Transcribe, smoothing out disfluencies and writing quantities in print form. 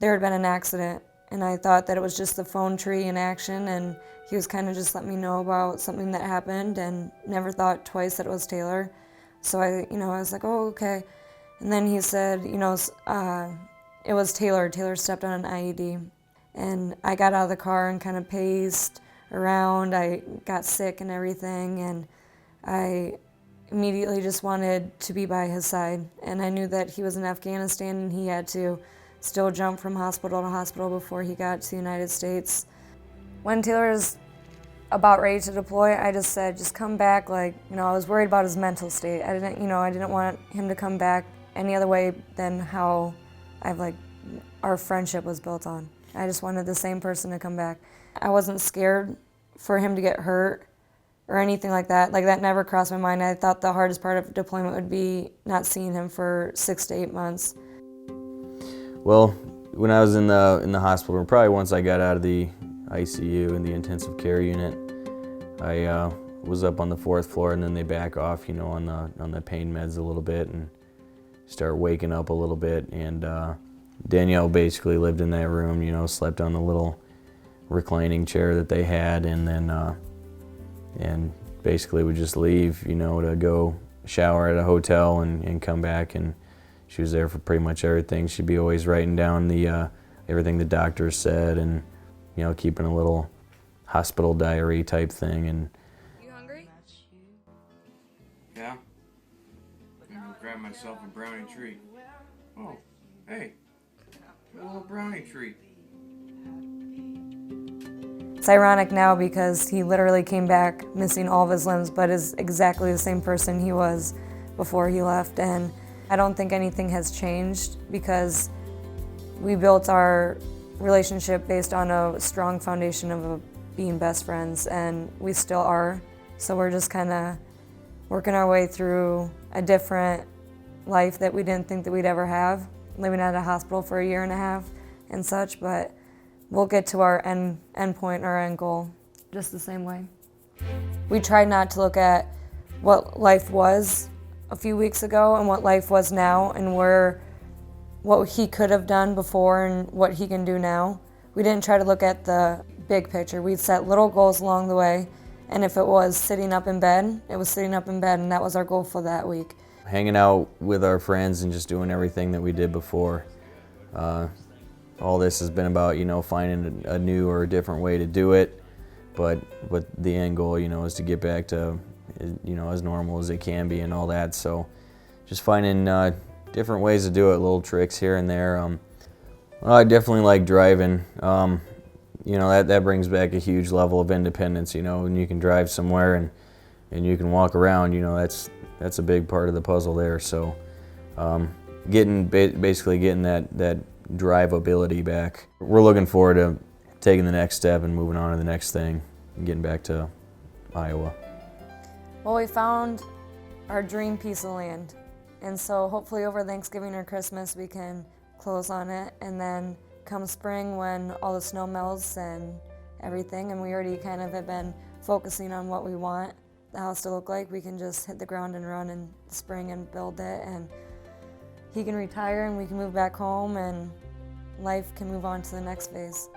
there had been an accident, and I thought that it was just the phone tree in action, and he was kind of just letting me know about something that happened, and never thought twice that it was Taylor. So I was like, oh, okay. And then he said, it was Taylor. Taylor stepped on an IED. And I got out of the car and kind of paced around. I got sick and everything, and I immediately just wanted to be by his side. And I knew that he was in Afghanistan and he had to still jump from hospital to hospital before he got to the United States. When Taylor was about ready to deploy, I just said, just come back. I was worried about his mental state. I didn't want him to come back any other way than how our friendship was built on. I just wanted the same person to come back. I wasn't scared for him to get hurt or anything like that. That never crossed my mind. I thought the hardest part of deployment would be not seeing him for 6 to 8 months. Well, when I was in the hospital, probably once I got out of the ICU in the intensive care unit, I was up on the 4th floor, and then they back off, on the pain meds a little bit and start waking up a little bit. And Danielle basically lived in that room, slept on the little reclining chair that they had, and then and basically would just leave, to go shower at a hotel and come back, and she was there for pretty much everything. She'd be always writing down the everything the doctors said, and keeping a little hospital diary type thing. And you hungry? Yeah. I'm gonna grab myself a brownie treat. Oh, hey, a little brownie treat. It's ironic now because he literally came back missing all of his limbs, but is exactly the same person he was before he left. And I don't think anything has changed because we built our relationship based on a strong foundation of being best friends, and we still are. So we're just kind of working our way through a different life that we didn't think that we'd ever have, living at a hospital for 1.5 years and such, but we'll get to our end point, our end goal, just the same way. We tried not to look at what life was a few weeks ago and what life was now and what he could have done before and what he can do now. We didn't try to look at the big picture. We'd set little goals along the way, and if it was sitting up in bed, it was sitting up in bed, and that was our goal for that week. Hanging out with our friends and just doing everything that we did before. All this has been about, finding a new or a different way to do it, but the end goal, is to get back to, as normal as it can be and all that. So just finding different ways to do it, little tricks here and there. I definitely like driving. That brings back a huge level of independence, when you can drive somewhere and you can walk around, that's a big part of the puzzle there. So basically getting that drivability back. We're looking forward to taking the next step and moving on to the next thing and getting back to Iowa. Well, we found our dream piece of land, and so hopefully over Thanksgiving or Christmas we can close on it, and then come spring when all the snow melts and everything, and we already kind of have been focusing on what we want the house to look like, we can just hit the ground and run in the spring and build it, and he can retire and we can move back home and life can move on to the next phase.